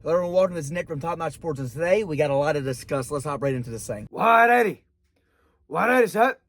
Hello everyone, welcome. This is Nick from Top Notch Sports, and today we got a lot to discuss. Let's hop right into this thing. 180. 180 set.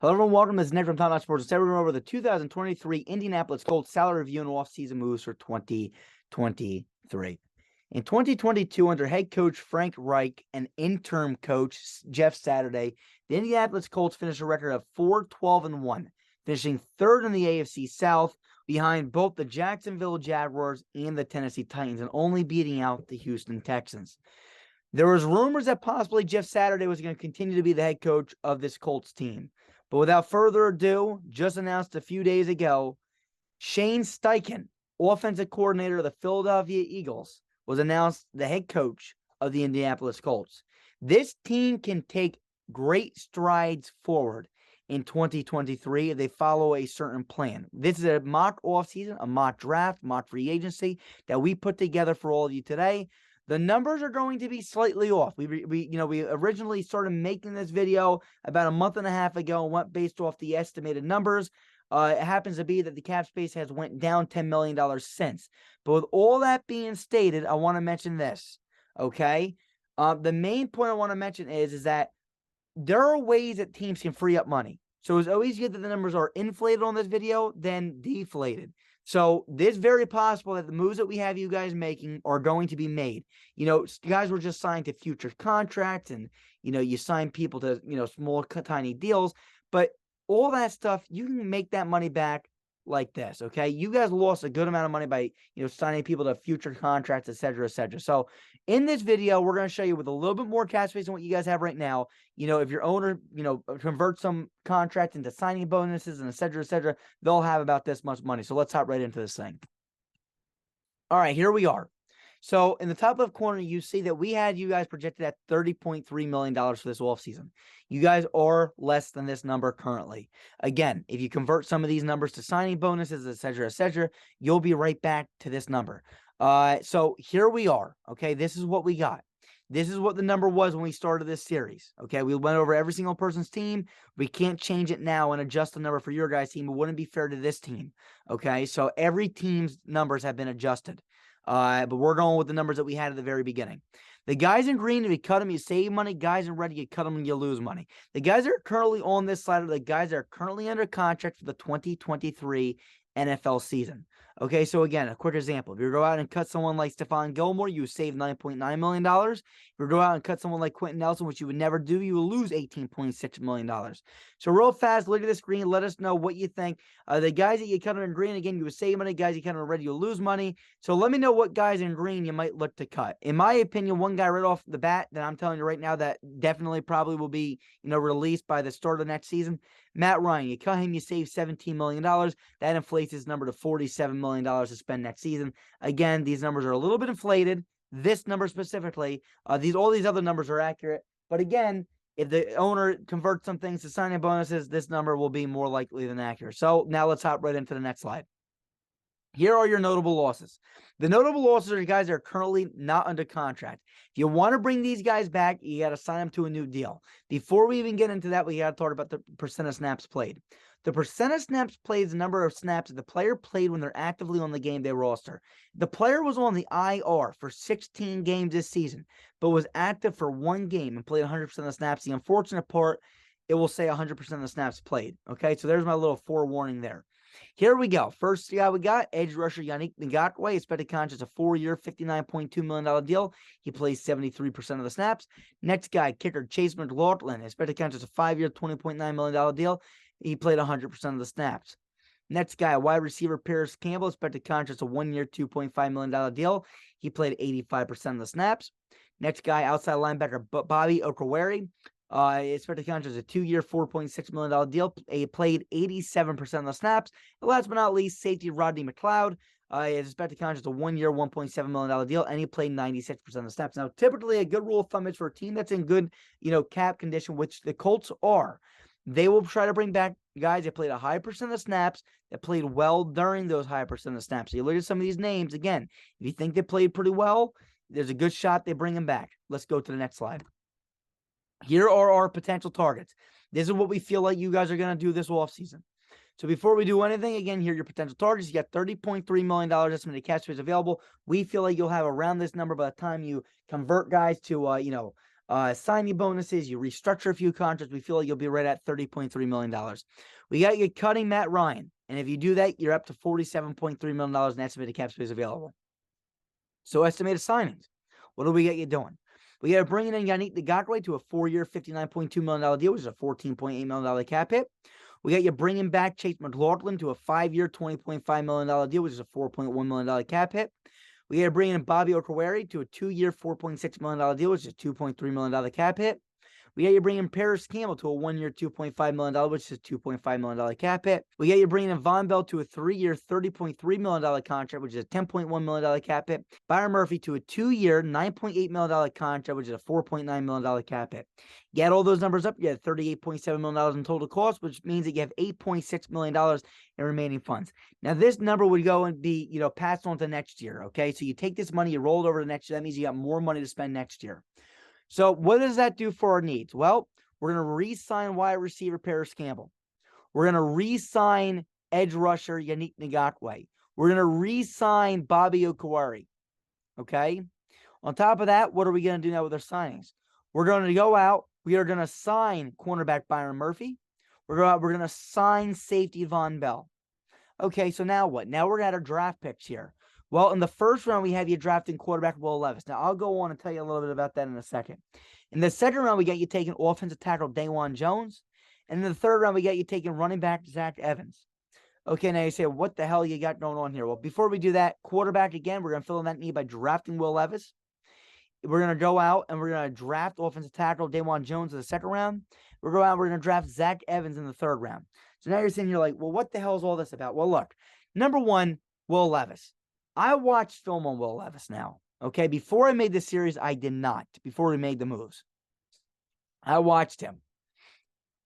Hello everyone, welcome. This is Nick from Top Notch Sports. Today we're going over the 2023 Indianapolis Colts salary review and off-season moves for 2023. In 2022, under head coach Frank Reich and interim coach Jeff Saturday, the Indianapolis Colts finished a record of 4-12-1, finishing third in the AFC South behind both the Jacksonville Jaguars and the Tennessee Titans, and only beating out the Houston Texans. There was rumors that possibly Jeff Saturday was going to continue to be the head coach of this Colts team. But without further ado, just announced a few days ago, Shane Steichen, offensive coordinator of the Philadelphia Eagles, was announced the head coach of the Indianapolis Colts. This team can take great strides forward in 2023 if they follow a certain plan. This is a mock offseason, a mock draft, mock free agency that we put together for all of you today. The numbers are going to be slightly off. We originally started making this video about a month and a half ago and went based off the estimated numbers. It happens to be that the cap space has went down $10 million since. But with all that being stated, I want to mention this, okay? The main point I want to mention is that there are ways that teams can free up money. So it's always good that the numbers are inflated on this video than deflated. So it's very possible that the moves that we have you guys making are going to be made. You know, guys were just signed to future contracts and, you know, you sign people to, you know, small, tiny deals. But all that stuff, you can make that money back like this, okay? You guys lost a good amount of money by, you know, signing people to future contracts, et cetera, et cetera. So in this video, we're going to show you with a little bit more cap space than what you guys have right now. You know, if your owner, you know, converts some contracts into signing bonuses and et cetera, they'll have about this much money. So let's hop right into this thing. All right, here we are. So in the top left corner, you see that we had you guys projected at $30.3 million for this offseason. You guys are less than this number currently. Again, if you convert some of these numbers to signing bonuses, et cetera, you'll be right back to this number. So here we are. Okay, this is what we got. This is what the number was when we started this series. Okay, we went over every single person's team. We can't change it now and adjust the number for your guys' team. It wouldn't be fair to this team. Okay, so every team's numbers have been adjusted. But we're going with the numbers that we had at the very beginning. The guys in green, if you cut them, you save money. Guys in red, you cut them and you lose money. The guys that are currently on this slide are the guys that are currently under contract for the 2023 NFL season. Okay, so again, a quick example. If you go out and cut someone like Stephon Gilmore, you save $9.9 million. If you go out and cut someone like Quentin Nelson, which you would never do, you will lose $18.6 million. So real fast, look at the screen. Let us know what you think. The guys that you cut in green, again, you would save money. Guys you cut in red, you'll lose money. So let me know what guys in green you might look to cut. In my opinion, one guy right off the bat that I'm telling you right now that definitely probably will be, you know, released by the start of the next season, Matt Ryan. You cut him, you save $17 million. That inflates his number to $47 million to spend next season. Again, these numbers are a little bit inflated. This number specifically, all these other numbers are accurate. But again, if the owner converts some things to signing bonuses, this number will be more likely than accurate. So now let's hop right into the next slide. Here are your notable losses. The notable losses are guys that are currently not under contract. If you want to bring these guys back, you got to sign them to a new deal. Before we even get into that, we got to talk about the percent of snaps played. The percent of snaps played is the number of snaps that the player played when they're actively on the game day roster. The player was on the IR for 16 games this season, but was active for one game and played 100% of the snaps. The unfortunate part, it will say 100% of the snaps played. Okay, so there's my little forewarning there. Here we go. First guy we got, edge rusher Yannick Ngakoue. Expected contract, a 4-year, $59.2 million deal. He plays 73% of the snaps. Next guy, kicker Chase Mclaughlin. Expected contract, a 5-year, $20.9 million deal. He played 100% of the snaps. Next guy, wide receiver Paris Campbell, expected contract, a 1-year, $2.5 million deal. He played 85% of the snaps. Next guy, outside linebacker Bobby Okwari. Expected contract is a 2-year, $4.6 million deal. He played 87% of the snaps. And last but not least, safety Rodney Mclaughlin. His expected contract is a 1-year, $1.7 million deal, and he played 96% of the snaps. Now, typically, a good rule of thumb is for a team that's in good, cap condition, which the Colts are. They will try to bring back guys that played a high percent of snaps, that played well during those high percent of snaps. So you look at some of these names, again, if you think they played pretty well, there's a good shot they bring them back. Let's go to the next slide. Here are our potential targets. This is what we feel like you guys are going to do this offseason. So before we do anything, again, here are your potential targets. You got $30.3 million estimated cap space available. We feel like you'll have around this number by the time you convert guys to, signing bonuses, you restructure a few contracts. We feel like you'll be right at $30.3 million. We got you cutting Matt Ryan. And if you do that, you're up to $47.3 million in estimated cap space available. So estimated signings. What do we get you doing? We got to bring in Yannick Ngakoue to a 4-year, $59.2 million deal, which is a $14.8 million cap hit. We got you bringing back Chase Mclaughlin to a 5-year, $20.5 million deal, which is a $4.1 million cap hit. We got to bring in Bobby Okwari to a 2-year, $4.6 million deal, which is a $2.3 million cap hit. We got you bringing Paris Campbell to a 1-year, $2.5 million, which is a $2.5 million cap hit. We got you bringing in Von Bell to a 3-year, $30.3 million contract, which is a $10.1 million cap hit. Byron Murphy to a 2-year, $9.8 million contract, which is a $4.9 million cap hit. You add all those numbers up, you have $38.7 million in total cost, which means that you have $8.6 million in remaining funds. Now, this number would go and be, passed on to next year, okay? So you take this money, you roll it over to next year. That means you got more money to spend next year. So what does that do for our needs? Well, we're going to re-sign wide receiver Paris Campbell. We're going to re-sign edge rusher Yannick Ngakoue. We're going to re-sign Bobby Okwari. Okay? On top of that, what are we going to do now with our signings? We're going to go out. We are going to sign cornerback Byron Murphy. We're going to sign safety Von Bell. Okay, so now what? Now we're at our draft picks here. Well, in the first round, we have you drafting quarterback Will Levis. Now, I'll go on and tell you a little bit about that in a second. In the second round, we got you taking offensive tackle Dawan Jones. And in the third round, we got you taking running back Zach Evans. Okay, now you say, what the hell you got going on here? Well, before we do that, quarterback again, we're going to fill in that need by drafting Will Levis. We're going to go out and we're going to draft offensive tackle Dawan Jones in the second round. We're going to draft Zach Evans in the third round. So now you're saying, you're like, well, what the hell is all this about? Well, look, number one, Will Levis. I watched film on Will Levis now, okay? Before I made this series, I did not, before we made the moves. I watched him.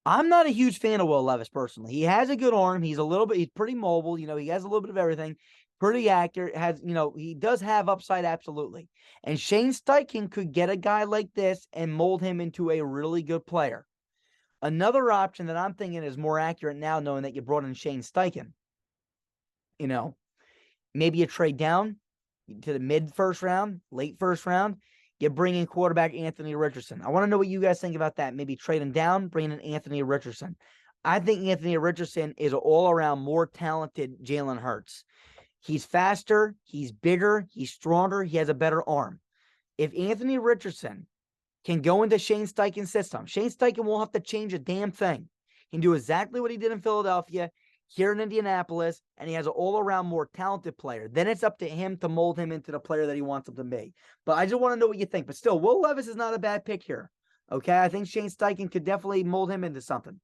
I'm not a huge fan of Will Levis personally. He has a good arm. He's pretty mobile. He has a little bit of everything. Pretty accurate. He does have upside, absolutely. And Shane Steichen could get a guy like this and mold him into a really good player. Another option that I'm thinking is more accurate now, knowing that you brought in Shane Steichen. Maybe you trade down to the mid-first round, late first round. You bring in quarterback Anthony Richardson. I want to know what you guys think about that. Maybe trading down, bringing in Anthony Richardson. I think Anthony Richardson is an all-around more talented Jalen Hurts. He's faster, he's bigger, he's stronger, he has a better arm. If Anthony Richardson can go into Shane Steichen's system, Shane Steichen won't have to change a damn thing. He can do exactly what he did in Philadelphia, here in Indianapolis, and he has an all-around more talented player. Then it's up to him to mold him into the player that he wants him to be. But I just want to know what you think. But still, Will Levis is not a bad pick here. Okay, I think Shane Steichen could definitely mold him into something.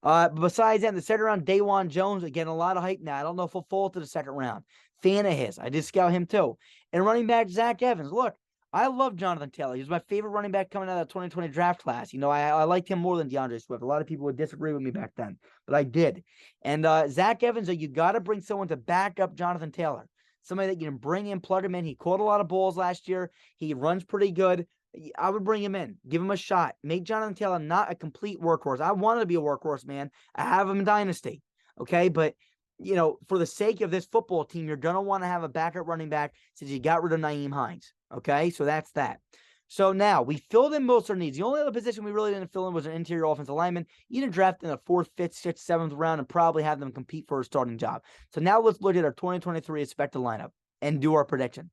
Besides that, in the second round, Dawan Jones, again, a lot of hype now. I don't know if he'll fall to the second round. Fan of his. I did scout him too. And running back Zach Evans. Look, I love Jonathan Taylor. He was my favorite running back coming out of the 2020 draft class. I liked him more than DeAndre Swift. A lot of people would disagree with me back then, but I did. And Zach Evans, you got to bring someone to back up Jonathan Taylor. Somebody that you can bring in, plug him in. He caught a lot of balls last year. He runs pretty good. I would bring him in. Give him a shot. Make Jonathan Taylor not a complete workhorse. I wanted to be a workhorse, man. I have him in Dynasty. Okay, but for the sake of this football team, you're going to want to have a backup running back since you got rid of Nyheim Hines. Okay, so that's that. So now we filled in most of our needs. The only other position we really didn't fill in was an interior offensive lineman. You didn't draft in the 4th, 5th, 6th, 7th round and probably have them compete for a starting job. So now let's look at our 2023 expected lineup and do our prediction.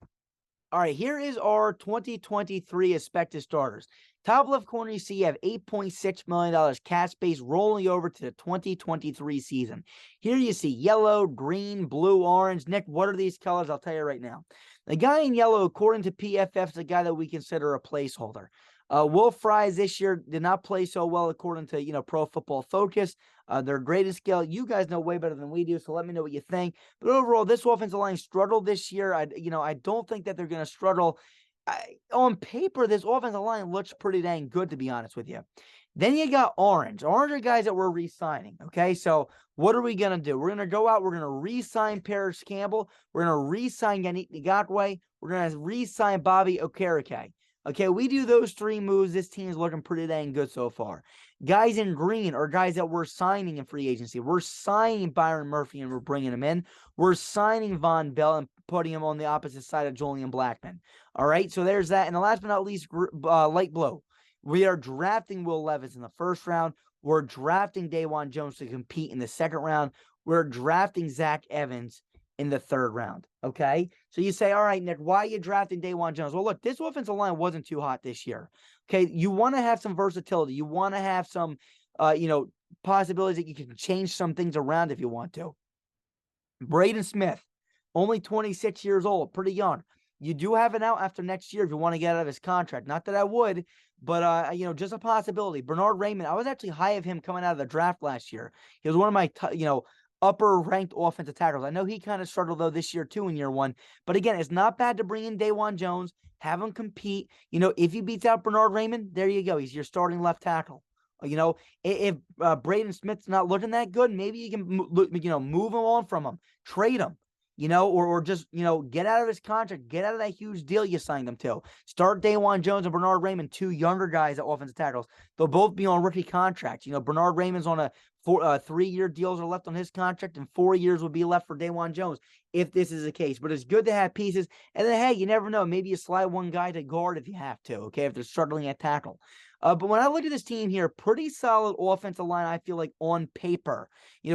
All right, here is our 2023 expected starters. Top left corner, you see you have $8.6 million cap space rolling over to the 2023 season. Here you see yellow, green, blue, orange. Nick, what are these colors? I'll tell you right now. The guy in yellow, according to PFF, is the guy that we consider a placeholder. Will Fries this year did not play so well, according to Pro Football Focus. Their greatest skill. You guys know way better than we do, so let me know what you think. But overall, this offensive line struggled this year. I don't think that they're going to struggle. On paper, this offensive line looks pretty dang good, to be honest with you. Then you got Orange. Orange are guys that we're re-signing, okay? So what are we going to do? We're going to go out. We're going to re-sign Paris Campbell. We're going to re-sign Yannick Ngakoue. We're going to re-sign Bobby Okereke. Okay, we do those three moves. This team's looking pretty dang good so far. Guys in green are guys that we're signing in free agency. We're signing Byron Murphy and we're bringing him in. We're signing Von Bell and putting him on the opposite side of Julian Blackman. All right, so there's that. And the last but not least, light blue. We are drafting Will Levis in the first round. We're drafting Dawan Jones to compete in the second round. We're drafting Zach Evans in the third round, okay? So you say, all right, Nick, why are you drafting Dawan Jones? Well, look, this offensive line wasn't too hot this year, okay? You want to have some versatility. You want to have some, possibilities that you can change some things around if you want to. Braden Smith, only 26 years old, pretty young. You do have an out after next year if you want to get out of his contract. Not that I would, but, just a possibility. Bernard Raymond, I was actually high of him coming out of the draft last year. He was one of my, upper-ranked offensive tackles. I know he kind of struggled, though, this year, too, in year one. But, again, it's not bad to bring in Dawan Jones, have him compete. If he beats out Bernard Raymond, there you go. He's your starting left tackle. If Braden Smith's not looking that good, maybe you can, move him on from him. Trade him. Or just, get out of his contract, get out of that huge deal you signed him to. Start Dawan Jones and Bernard Raymond, two younger guys at offensive tackles. They'll both be on rookie contracts. Bernard Raymond's on a 3-year deals are left on his contract, and 4 years will be left for Dawan Jones if this is the case. But it's good to have pieces. And then, hey, you never know. Maybe you slide one guy to guard if you have to, okay, if they're struggling at tackle. But when I look at this team here, pretty solid offensive line, I feel like, on paper.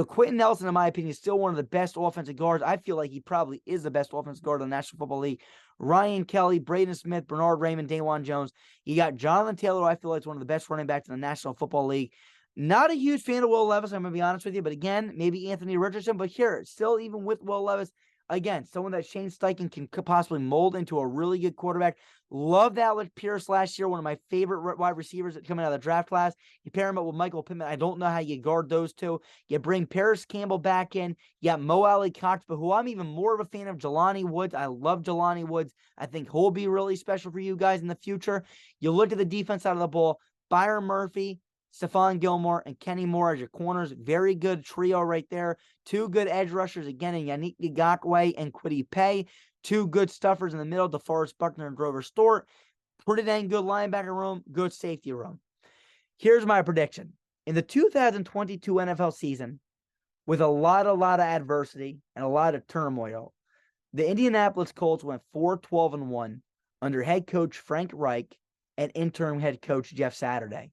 Quentin Nelson, in my opinion, is still one of the best offensive guards. I feel like he probably is the best offensive guard in the National Football League. Ryan Kelly, Braden Smith, Bernard Raymond, Dawan Jones. You got Jonathan Taylor, I feel like is one of the best running backs in the National Football League. Not a huge fan of Will Levis, I'm going to be honest with you. But again, maybe Anthony Richardson. But here, still, even with Will Levis, again, someone that Shane Steichen can possibly mold into a really good quarterback. Loved Alec Pierce last year, one of my favorite wide receivers that coming out of the draft class. You pair him up with Michael Pittman. I don't know how you guard those two. You bring Paris Campbell back in. You got Mo Alley Cox, but who I'm even more of a fan of, Jelani Woods. I love Jelani Woods. I think he'll be really special for you guys in the future. You look at the defense side of the ball, Byron Murphy, Stephon Gilmore, and Kenny Moore as your corners. Very good trio right there. Two good edge rushers, again, in Yannick Ngakoue and Kwity Paye. Two good stuffers in the middle, DeForest Buckner and Grover Stewart. Pretty dang good linebacker room, good safety room. Here's my prediction. In the 2022 NFL season, with a lot of adversity and a lot of turmoil, the Indianapolis Colts went 4-12-1 under head coach Frank Reich and interim head coach Jeff Saturday.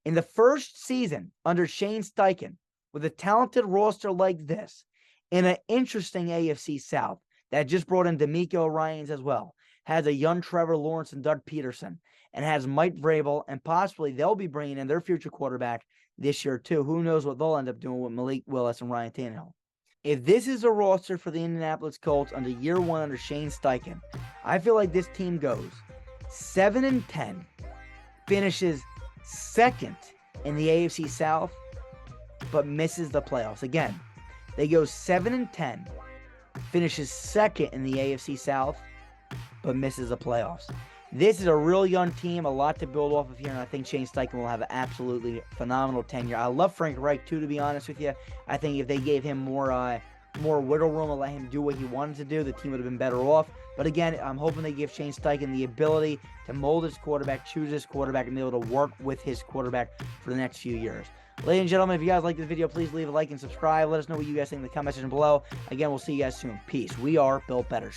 In the first season under Shane Steichen, with a talented roster like this, in an interesting AFC South that just brought in D'Amico Ryans as well, has a young Trevor Lawrence and Doug Peterson, and has Mike Vrabel, and possibly they'll be bringing in their future quarterback this year too. Who knows what they'll end up doing with Malik Willis and Ryan Tannehill. If this is a roster for the Indianapolis Colts under year one under Shane Steichen, I feel like this team goes 7-10, finishes second in the AFC South, but misses the playoffs. Again, they go 7-10, finishes second in the AFC South, but misses the playoffs. This is a real young team, a lot to build off of here, and I think Shane Steichen will have an absolutely phenomenal tenure. I love Frank Reich, too, to be honest with you. I think if they gave him more wiggle room and let him do what he wanted to do, the team would have been better off. But again, I'm hoping they give Shane Steichen the ability to mold his quarterback, choose his quarterback, and be able to work with his quarterback for the next few years. Ladies and gentlemen, if you guys like this video, please leave a like and subscribe. Let us know what you guys think in the comment section below. Again, we'll see you guys soon. Peace. We are Built Better.